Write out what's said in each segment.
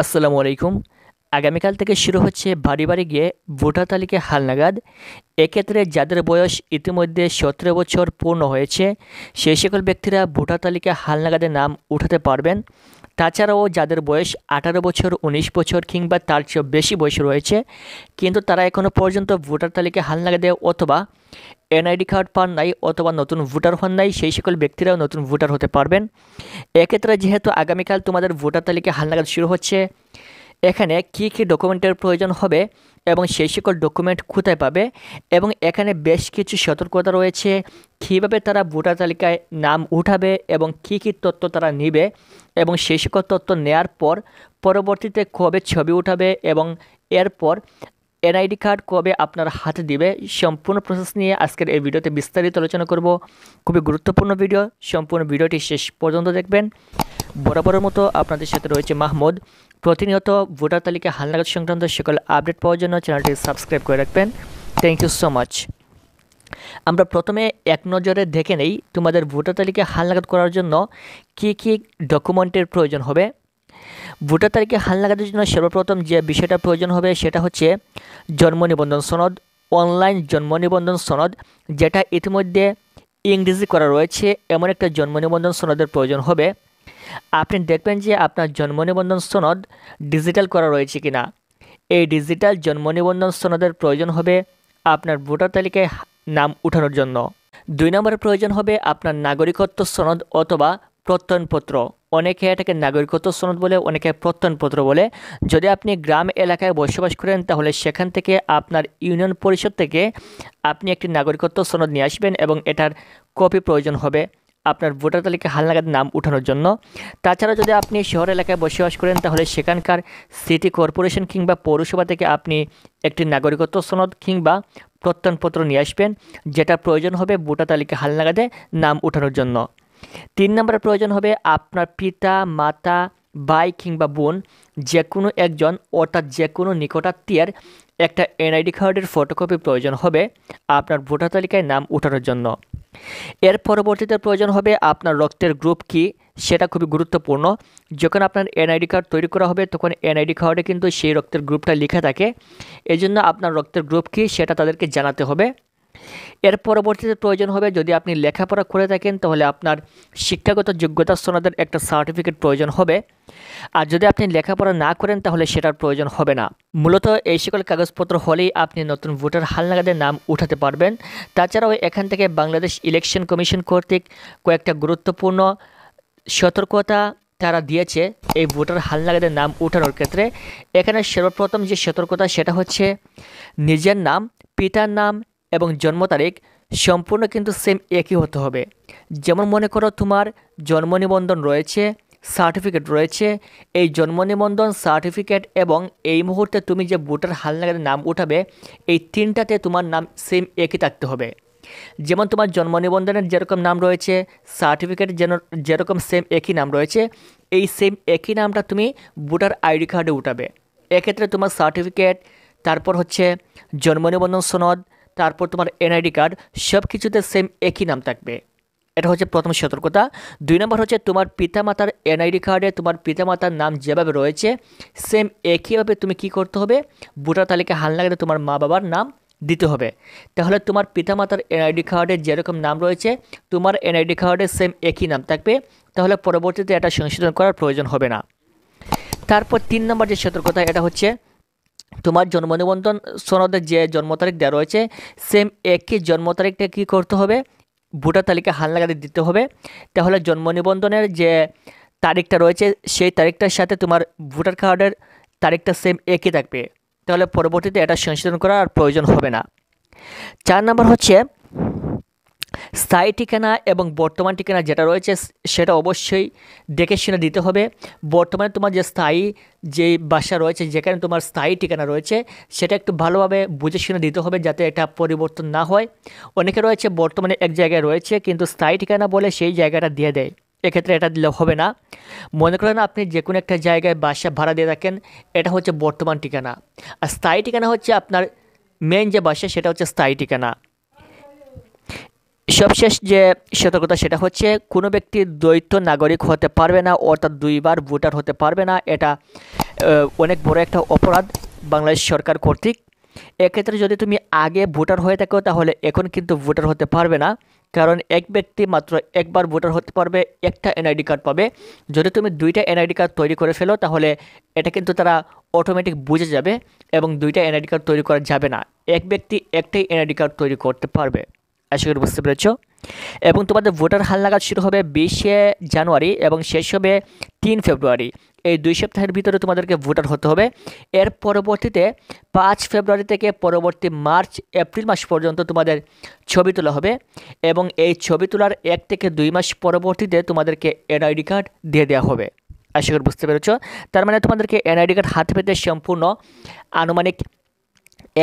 আসসালামু আলাইকুম। আগামীকাল থেকে শুরু হচ্ছে বাড়ি বাড়ি গিয়ে ভোটার তালিকা হালনাগাদ। এক্ষেত্রে যাদের বয়স ইতিমধ্যে 17 বছর পূর্ণ হয়েছে সেই সকল ব্যক্তিরা ভোটার তালিকা হালনাগাদে নাম উঠাতে পারবেন। তাছাড়াও যাদের বয়স 18 বছর, 19 বছর কিংবা তার চেয়েও বেশি বয়স রয়েছে কিন্তু তারা এখনও পর্যন্ত ভোটার তালিকা হালনাগাদে অথবা এনআইডি কার্ড পান নাই অথবা নতুন ভোটার হন নাই, সেই সকল ব্যক্তিরাও নতুন ভোটার হতে পারবেন। এক্ষেত্রে যেহেতু আগামীকাল তোমাদের ভোটার তালিকা হালনাগাদ শুরু হচ্ছে, এখানে কী কী ডকুমেন্টের প্রয়োজন হবে এবং সেই সকল ডকুমেন্ট কোথায় পাবে এবং এখানে বেশ কিছু সতর্কতা রয়েছে কীভাবে তারা ভোটার তালিকায় নাম উঠাবে এবং কী কী তথ্য তারা নেবে এবং সেই সকল তথ্য নেয়ার পর পরবর্তীতে কবে ছবি উঠাবে এবং এরপর এনআইডি কার্ড কবে আপনার হাতে দিবে। সম্পূর্ণ প্রসেস নিয়ে আজকের এই ভিডিওতে বিস্তারিত আলোচনা করব। খুবই গুরুত্বপূর্ণ ভিডিও, সম্পূর্ণ ভিডিওটি শেষ পর্যন্ত দেখবেন। বরাবরের মতো আপনাদের সাথে রয়েছে মাহমুদ। প্রতিনিয়ত ভোটার তালিকা হালনাগাদ সংক্রান্ত সকল আপডেট পাওয়ার জন্য চ্যানেলটি সাবস্ক্রাইব করে রাখবেন। Thank you so much. আমরা প্রথমে এক নজরে দেখে নেই তোমাদের ভোটার তালিকা হালনাগাদ করার জন্য কী কী ডকুমেন্টের প্রয়োজন হবে। ভোটার তালিকা হালনাগাদের জন্য সর্বপ্রথম যে বিষয়টা প্রয়োজন হবে সেটা হচ্ছে জন্ম নিবন্ধন সনদ, অনলাইন জন্ম নিবন্ধন সনদ, যেটা ইতিমধ্যে ইংরেজি করা রয়েছে এমন একটা জন্ম নিবন্ধন সনদের প্রয়োজন হবে। আপনি দেখবেন যে আপনার জন্ম নিবন্ধন সনদ ডিজিটাল করা রয়েছে কিনা। এই ডিজিটাল জন্ম নিবন্ধন সনদের প্রয়োজন হবে আপনার ভোটার তালিকায় নাম উঠানোর জন্য। 2 নম্বরের প্রয়োজন হবে আপনার নাগরিকত্ব সনদ অথবা প্রত্যয়নপত্র। অনেকে এটাকে নাগরিকত্ব সনদ বলে, অনেকে প্রত্যয়নপত্র বলে। যদি আপনি গ্রাম এলাকায় বসবাস করেন তাহলে সেখান থেকে আপনার ইউনিয়ন পরিষদ থেকে আপনি একটি নাগরিকত্ব সনদ নিয়ে আসবেন এবং এটার কপি প্রয়োজন হবে আপনার ভোটার তালিকা হালনাগাদ নাম উঠানোর জন্য। তাছাড়া যদি আপনি শহর এলাকায় বসবাস করেন তাহলে সেখানকার সিটি কর্পোরেশন কিংবা পৌরসভা থেকে আপনি একটি নাগরিকত্ব সনদ কিংবা প্রত্যয়নপত্র নিয়ে আসবেন, যেটা প্রয়োজন হবে ভোটার তালিকা হালনাগাদে নাম উঠানোর জন্য। 3 নম্বরের প্রয়োজন হবে আপনার পিতা, মাতা, ভাই কিংবা বোন যে কোনো একজন অর্থাৎ যে কোনো নিকটাত্মীয়ের একটা এনআইডি কার্ডের ফটোকপি প্রয়োজন হবে আপনার ভোটার তালিকায় নাম উঠানোর জন্য। এর পরবর্তীতে প্রয়োজন হবে আপনার রক্তের গ্রুপ কী, সেটা খুবই গুরুত্বপূর্ণ। যখন আপনার এনআইডি কার্ড তৈরি করা হবে তখন এনআইডি কার্ডে কিন্তু সেই রক্তের গ্রুপটা লেখা থাকে, এজন্য আপনার রক্তের গ্রুপ কী সেটা তাদেরকে জানাতে হবে। এর পরবর্তীতে প্রয়োজন হবে যদি আপনি লেখাপড়া করে থাকেন তাহলে আপনার শিক্ষাগত যোগ্যতা সনদের একটা সার্টিফিকেট প্রয়োজন হবে। আর যদি আপনি লেখাপড়া না করেন তাহলে সেটার প্রয়োজন হবে না। মূলত এই সকল কাগজপত্র হলেই আপনি নতুন ভোটার হালনাগাদে নাম উঠাতে পারবেন। তাছাড়াও এখান থেকে বাংলাদেশ ইলেকশন কমিশন কর্তৃক কয়েকটা গুরুত্বপূর্ণ সতর্কতা তারা দিয়েছে এই ভোটার হালনাগাদের নাম উঠানোর ক্ষেত্রে। এখানে সর্বপ্রথম যে সতর্কতা সেটা হচ্ছে নিজের নাম, পিতার নাম এবং জন্ম তারিখ সম্পূর্ণ কিন্তু সেম একই হতে হবে। যেমন মনে করো তোমার জন্ম নিবন্ধন রয়েছে, সার্টিফিকেট রয়েছে, এই জন্ম নিবন্ধন, সার্টিফিকেট এবং এই মুহূর্তে তুমি যে ভোটার হালনাগাদে নাম উঠাবে এই তিনটাতে তোমার নাম সেম একই থাকতে হবে। যেমন তোমার জন্ম নিবন্ধনের যেরকম নাম রয়েছে, সার্টিফিকেট যেরকম সেম একই নাম রয়েছে, এই সেম একই নামটা তুমি ভোটার আইডি কার্ডে উঠাবে। এক্ষেত্রে তোমার সার্টিফিকেট, তারপর হচ্ছে জন্ম নিবন্ধন সনদ, তারপর তোমার এনআইডি কার্ড সব কিছুতে সেম একই নাম থাকবে। এটা হচ্ছে প্রথম সতর্কতা। 2 নম্বর হচ্ছে তোমার পিতামাতার এনআইডি কার্ডে তোমার পিতামাতার নাম যেভাবে রয়েছে সেম একইভাবে তুমি কি করতে হবে, ভোটার তালিকা হালনাগাদে তোমার মা বাবার নাম দিতে হবে। তাহলে তোমার পিতামাতার এনআইডি কার্ডে যেরকম নাম রয়েছে তোমার এনআইডি কার্ডে সেম একই নাম থাকবে, তাহলে পরবর্তীতে এটা সংশোধন করার প্রয়োজন হবে না। তারপর 3 নম্বর যে সতর্কতা এটা হচ্ছে তোমার জন্ম নিবন্ধন সনদের যে জন্ম তারিখ দেওয়া রয়েছে সেম একই জন্ম তারিখটা কী করতে হবে, ভোটার তালিকা হালনাগাদে দিতে হবে। তাহলে জন্ম নিবন্ধনের যে তারিখটা রয়েছে সেই তারিখটার সাথে তোমার ভোটার কার্ডের তারিখটা সেম একই থাকবে, তাহলে পরবর্তীতে এটা সংশোধন করার আর প্রয়োজন হবে না। 4 নম্বর হচ্ছে স্থায়ী ঠিকানা এবং বর্তমান ঠিকানা যেটা রয়েছে সেটা অবশ্যই দেখে শুনে দিতে হবে। বর্তমানে তোমার যে স্থায়ী যে বাসা রয়েছে, যেখানে তোমার স্থায়ী ঠিকানা রয়েছে সেটা একটু ভালোভাবে বুঝে শুনে দিতে হবে যাতে এটা পরিবর্তন না হয়। অনেকে রয়েছে বর্তমানে এক জায়গায় রয়েছে কিন্তু স্থায়ী ঠিকানা বলে সেই জায়গাটা দিয়ে দেয়, এক্ষেত্রে এটা দিলে হবে না। মনে করেন আপনি যে কোনো একটা জায়গায় বাসা ভাড়া দিয়ে থাকেন, এটা হচ্ছে বর্তমান ঠিকানা, আর স্থায়ী ঠিকানা হচ্ছে আপনার মেন যে বাসা সেটা হচ্ছে স্থায়ী ঠিকানা। সবশেষ যে সতর্কতা সেটা হচ্ছে কোনো ব্যক্তি দ্বৈত নাগরিক হতে পারবে না, অর্থাৎ 2বার ভোটার হতে পারবে না। এটা অনেক বড় একটা অপরাধ বাংলাদেশ সরকার কর্তৃক। এক্ষেত্রে যদি তুমি আগে ভোটার হয়ে থাকো তাহলে এখন কিন্তু ভোটার হতে পারবে না, কারণ এক ব্যক্তি মাত্র একবার ভোটার হতে পারবে, একটা এনআইডি কার্ড পাবে। যদি তুমি দুইটা এনআইডি কার্ড তৈরি করে ফেলো তাহলে এটা কিন্তু তারা অটোমেটিক বুঝে যাবে এবং দুইটা এনআইডি কার্ড তৈরি করা যাবে না, এক ব্যক্তি একটাই এনআইডি কার্ড তৈরি করতে পারবে। আশা করি বুঝতে পেরেছো। এবং তোমাদের ভোটার হালনাগাদ শুরু হবে 20শে জানুয়ারি এবং শেষ হবে 3 ফেব্রুয়ারি। এই 2 সপ্তাহের ভিতরে তোমাদেরকে ভোটার হতে হবে। এর পরবর্তীতে 5 ফেব্রুয়ারি থেকে পরবর্তী মার্চ এপ্রিল মাস পর্যন্ত তোমাদের ছবি তোলা হবে এবং এই ছবি তোলার 1 থেকে 2 মাস পরবর্তীতে তোমাদেরকে এনআইডি কার্ড দিয়ে দেওয়া হবে। আশা করি বুঝতে পেরেছো। তার মানে তোমাদেরকে এনআইডি কার্ড হাতে পেতে সম্পূর্ণ আনুমানিক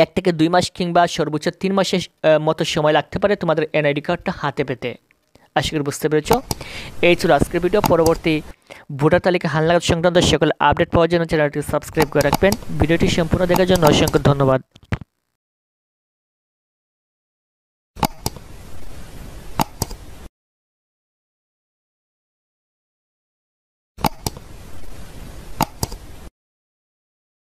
1 থেকে 2 মাস কিংবা সর্বোচ্চ 3 মাসের মতো সময় লাগতে পারে তোমাদের এনআইডি কার্ডটা হাতে পেতে। আশা করি বুঝতে পেরেছো। এই ছিল আজকের ভিডিও। পরবর্তী ভোটার তালিকা হালনাগাদ সংক্রান্ত সকল আপডেট পাওয়ার জন্য চ্যানেলটি সাবস্ক্রাইব করে রাখবেন। ভিডিওটি সম্পূর্ণ দেখার জন্য অসংখ্য ধন্যবাদ।